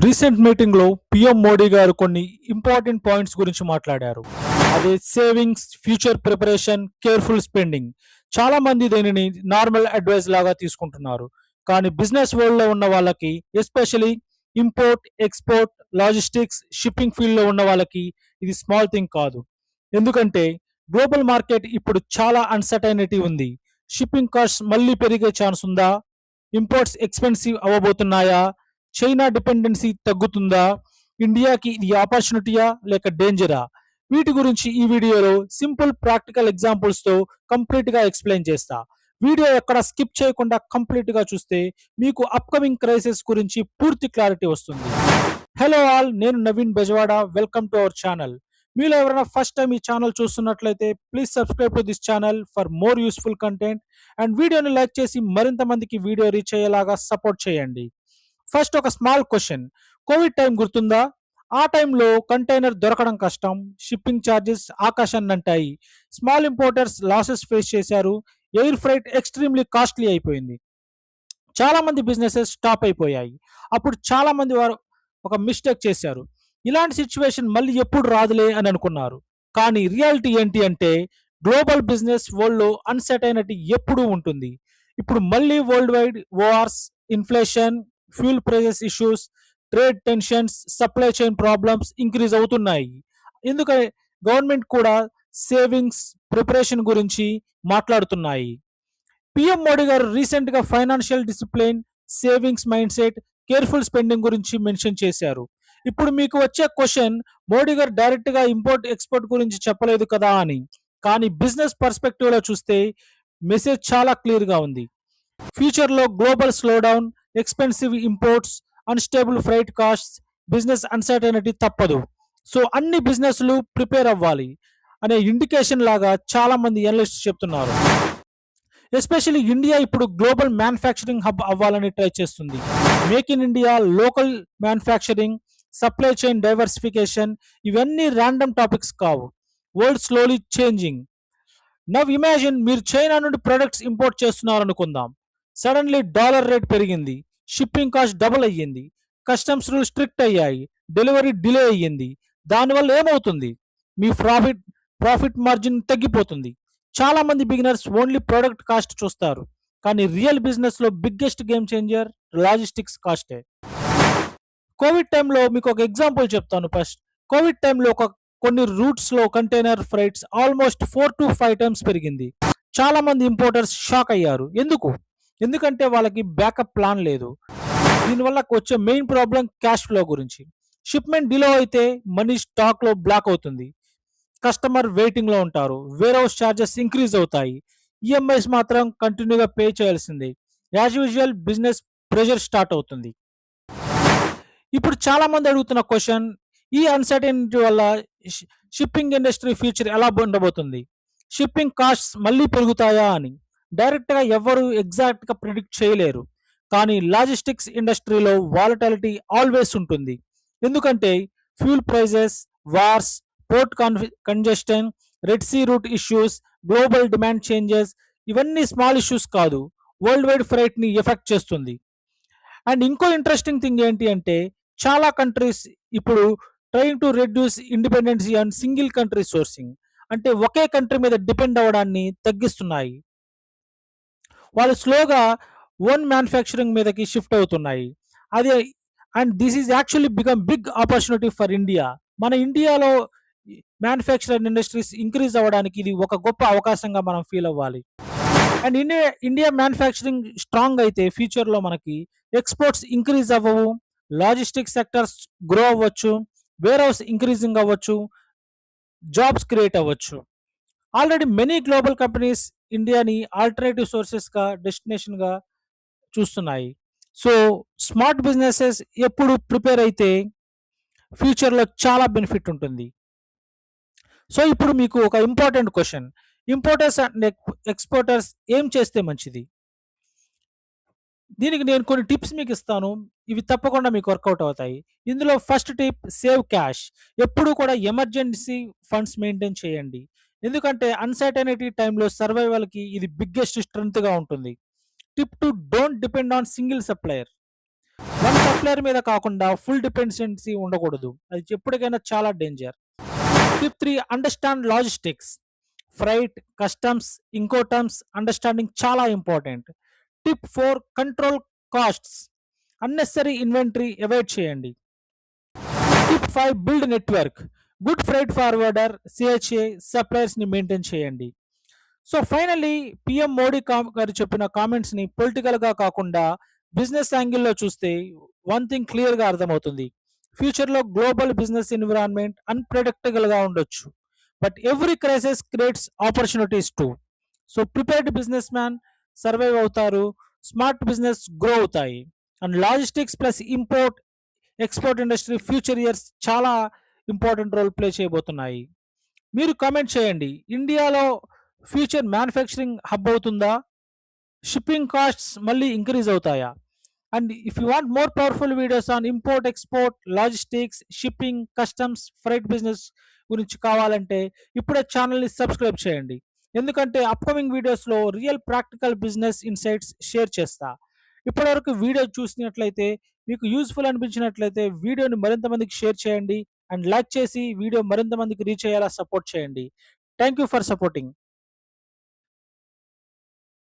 Recent మీటింగ్లో PM Modi గారు కొన్ని ఇంపార్టెంట్ పాయింట్స్ గురించి మాట్లాడారు. అదే savings, future preparation, careful spending. చాలా మంది దీనిని నార్మల్ అడ్వైస్ లాగా తీసుకుంటున్నారు. కానీ బిజినెస్ వరల్డ్లో ఉన్న వాళ్ళకి, especially import, export, logistics, shipping ఫీల్డ్లో ఉన్న వాళ్ళకి ఇది స్మాల్ థింగ్ కాదు. ఎందుకంటే గ్లోబల్ మార్కెట్ ఇప్పుడు చాలా అన్సర్టైనిటీ ఉంది. షిప్పింగ్ కాస్ట్ మళ్ళీ పెరిగే ఛాన్స్ ఉందా? ఇంపోర్ట్స్ ఎక్స్పెన్సివ్ అవ్వబోతున్నాయా? చైనా డిపెండెన్సీ తగ్గుతుందా? ఇండియాకి ఇది ఆపర్చునిటీయా లేక డేంజరా? వీటి గురించి ఈ వీడియోలో సింపుల్ ప్రాక్టికల్ ఎగ్జాంపుల్స్తో కంప్లీట్గా ఎక్స్ప్లెయిన్ చేస్తా. వీడియో ఎక్కడ స్కిప్ చేయకుండా కంప్లీట్గా చూస్తే మీకు అప్కమింగ్ క్రైసిస్ గురించి పూర్తి క్లారిటీ వస్తుంది. హలో ఆల్, నేను Naveen Bezawada. Welcome to our channel. మీలో ఎవరైనా ఫస్ట్ టైం ఈ ఛానల్ చూస్తున్నట్లయితే please subscribe to this channel for more useful content and వీడియోని లైక్ చేసి మరింత మందికి వీడియో రీచ్ అయ్యేలాగా సపోర్ట్ చేయండి. ఫస్ట్ ఒక స్మాల్ క్వశ్చన్. కోవిడ్ టైం గుర్తుందా? ఆ టైంలో కంటైనర్ దొరకడం కష్టం, షిప్పింగ్ ఛార్జెస్ ఆకాశాన్ని అంటాయి. స్మాల్ ఇంపోర్టర్స్ లాసెస్ ఫేస్ చేశారు. ఎయిర్ ఫ్రైట్ ఎక్స్ట్రీమ్లీ కాస్ట్లీ అయిపోయింది. చాలా మంది బిజినెసెస్ స్టాప్ అయిపోయాయి. అప్పుడు చాలా మంది వారు ఒక మిస్టేక్ చేశారు. ఇలాంటి సిచ్యువేషన్ మళ్ళీ ఎప్పుడు రాదులే అని అనుకున్నారు. కానీ రియాలిటీ ఏంటి అంటే గ్లోబల్ బిజినెస్ వరల్డ్లో అన్సర్టైనిటీ ఎప్పుడూ ఉంటుంది. ఇప్పుడు మళ్ళీ world wide wars, inflation, fuel prices issues, trade tensions, supply chain problems increase అవుతున్నాయి. ఎందుకంటే గవర్నమెంట్ కూడా సేవింగ్స్, ప్రిపరేషన్ గురించి మాట్లాడుతున్నాయి. పిఎం మోడీ గారు రీసెంట్ గా financial discipline, savings mind set, careful spending గురించి మెన్షన్ చేశారు. ఇప్పుడు మీకు వచ్చే క్వశ్చన్, మోడీ గారు డైరెక్ట్ గా ఇంపోర్ట్ ఎక్స్పోర్ట్ గురించి చెప్పలేదు కదా అని. కానీ బిజినెస్ పర్స్పెక్టివ్ లో చూస్తే మెసేజ్ చాలా క్లియర్ గా ఉంది. ఫ్యూచర్ లో global slowdown, expensive imports, unstable freight costs, business uncertainty తప్పదు. సో అన్ని బిజినెస్లు ప్రిపేర్ అవ్వాలి అనే ఇండికేషన్ లాగా చాలా మంది అనలిస్ట్ చెప్తున్నారు. ఎస్పెషల్లీ ఇండియా ఇప్పుడు గ్లోబల్ మ్యానుఫ్యాక్చరింగ్ హబ్ అవ్వాలని ట్రై చేస్తుంది. Make in India, local manufacturing, supply chain diversification ఇవన్నీ ర్యాండమ్ టాపిక్స్ కావు. World slowly changing. Now imagine, మీరు చైనా నుండి ప్రొడక్ట్స్ ఇంపోర్ట్ చేస్తున్నారు అనుకుందాం. సడన్లీ డాలర్ రేట్ పెరిగింది, షిప్పింగ్ కాస్ట్ డబుల్ అయ్యింది, కస్టమ్స్ రూల్ స్ట్రిక్ట్ అయ్యాయి, డెలివరీ డిలే అయ్యింది. దానివల్ల ఏమవుతుంది? మీ ప్రాఫిట్ మార్జిన్ తగ్గిపోతుంది. చాలా మంది బిగినర్స్ ఓన్లీ ప్రొడక్ట్ కాస్ట్ చూస్తారు. కానీ రియల్ బిజినెస్ లో బిగ్గెస్ట్ గేమ్ చేంజర్ లాజిస్టిక్స్ కాస్టే. కోవిడ్ టైంలో మీకు ఒక ఎగ్జాంపుల్ చెప్తాను. ఫస్ట్ కోవిడ్ టైంలో కొన్ని రూట్స్ లో కంటైనర్ ఫ్రైట్స్ ఆల్మోస్ట్ 4 to 5 టైమ్స్ పెరిగింది. చాలా మంది ఇంపోర్టర్స్ షాక్ అయ్యారు. ఎందుకంటే వాళ్ళకి బ్యాకప్ ప్లాన్ లేదు. దీనివల్ల వచ్చే మెయిన్ ప్రాబ్లం క్యాష్ ఫ్లో గురించి. షిప్మెంట్ డిలే అయితే మనీ స్టాక్ లో బ్లాక్ అవుతుంది. కస్టమర్ వెయిటింగ్ లో ఉంటారు. వేర్ హౌస్ ఛార్జెస్ ఇంక్రీజ్ అవుతాయి. ఈఎంఐస్ మాత్రం కంటిన్యూగా పే చేయాల్సిందే. As usual business pressure start అవుతుంది. ఇప్పుడు చాలా మంది అడుగుతున్న క్వశ్చన్, ఈ అన్సర్టెనిటీ వల్ల షిప్పింగ్ ఇండస్ట్రీ ఫ్యూచర్ ఎలా ఉండబోతుంది? షిప్పింగ్ కాస్ట్స్ మళ్ళీ పెరుగుతాయా అని డైరెక్ట్ గా ఎవరు ఎగ్జాక్ట్ గా ప్రిడిక్ట్ చేయలేరు. కానీ లాజిస్టిక్స్ ఇండస్ట్రీలో వాలటాలిటీ ఆల్వేస్ ఉంటుంది. ఎందుకంటే fuel prices, wars, port congestion, Red Sea route issues, global demand changes ఇవన్నీ స్మాల్ ఇష్యూస్ కాదు, వరల్డ్ వైడ్ ఫ్రైట్ ని ఎఫెక్ట్ చేస్తుంది. అండ్ ఇంకో ఇంట్రెస్టింగ్ థింగ్ ఏంటి అంటే చాలా కంట్రీస్ ఇప్పుడు trying to reduce independency and single country sourcing, అంటే ఒకే కంట్రీ మీద డిపెండ్ అవ్వడాన్ని తగ్గిస్తున్నాయి. వాళ్ళు స్లోగా ఓన్ మ్యానుఫ్యాక్చరింగ్ మీదకి షిఫ్ట్ అవుతున్నాయి. అదే and this is actually become big opportunity for India. మన ఇండియాలో మ్యానుఫ్యాక్చరింగ్ ఇండస్ట్రీస్ ఇంక్రీజ్ అవ్వడానికి ఇది ఒక గొప్ప అవకాశంగా మనం ఫీల్ అవ్వాలి. అండ్ ఇండియా మ్యానుఫ్యాక్చరింగ్ స్ట్రాంగ్ అయితే ఫ్యూచర్లో మనకి ఎక్స్పోర్ట్స్ ఇంక్రీజ్ అవ్వవు, లాజిస్టిక్ సెక్టర్స్ గ్రో అవ్వచ్చు, వేర్ హౌస్ ఇంక్రీజింగ్ అవ్వచ్చు, జాబ్స్ క్రియేట్ అవ్వచ్చు. ఆల్రెడీ మెనీ గ్లోబల్ కంపెనీస్ ఇండియాని ఆల్టర్నేటివ్ సోర్సెస్ గా, డెస్టినేషన్ గా చూస్తున్నాయి. సో స్మార్ట్ బిజినెసెస్ ఎప్పుడు ప్రిపేర్ అయితే ఫ్యూచర్లో చాలా బెనిఫిట్ ఉంటుంది. సో ఇప్పుడు మీకు ఒక important question, importers and exporters ఏం చేస్తే మంచిది? దీనికి నేను కొన్ని టిప్స్ మీకు ఇస్తాను. ఇవి తప్పకుండా మీకు వర్కౌట్ అవుతాయి. ఇందులో ఫస్ట్ టిప్, సేవ్ క్యాష్. ఎప్పుడు కూడా ఎమర్జెన్సీ ఫండ్స్ మెయింటైన్ చేయండి. ఎందుకంటే అన్సర్టనిటీ టైంలో సర్వైవల్కి ఇది బిగ్గెస్ట్ స్ట్రెంగ్త్గా ఉంటుంది. Tip 2, don't depend on single supplier. One supplier మీద కాకుండా ఫుల్ డిపెండెన్సీ ఉండకూడదు. అది ఎప్పటికైనా చాలా danger. Tip 3, understand logistics. Freight, customs, Incoterms understanding చాలా important. Tip 4, control costs. Unnecessary inventory avoid చేయండి. Tip 5, build network. Good freight forwarder, CHA సప్లయర్స్ని maintain చేయండి. సో ఫైనల్లీ పిఎం మోడీ గారు చెప్పిన కామెంట్స్ని పొలిటికల్గా కాకుండా బిజినెస్ యాంగిల్లో చూస్తే వన్ థింగ్ క్లియర్గా అర్థమవుతుంది. ఫ్యూచర్లో గ్లోబల్ బిజినెస్ ఎన్విరాన్మెంట్ అన్ప్రెడిక్టబుల్గా ఉండొచ్చు. But every crisis creates opportunities too. So prepared businessman survive అవుతారు, స్మార్ట్ బిజినెస్ గ్రో అవుతాయి. And logistics plus import export industry future years చాలా ఇంపార్టెంట్ రోల్ ప్లే చేయబోతున్నాయి. మీరు కామెంట్ చేయండి, ఇండియాలో ఫ్యూచర్ మ్యానుఫ్యాక్చరింగ్ హబ్ అవుతుందా? షిప్పింగ్ కాస్ట్స్ మళ్ళీ increase అవుతాయా? And if you want more powerful videos on import export logistics shipping customs freight business గురించి కావాలంటే ఇప్పుడే ఛానల్ని సబ్స్క్రైబ్ చేయండి. ఎందుకంటే అప్కమింగ్ వీడియోస్లో real practical business insights share చేస్తా. ఇప్పటివరకు వీడియో చూసినట్లయితే మీకు యూస్ఫుల్ అనిపించినట్లయితే వీడియోని మరింత మందికి షేర్ చేయండి అండ్ లైక్ చేసి వీడియో మరింత మందికి రీచ్ అయ్యేలా సపోర్ట్ చేయండి. Thank you for supporting.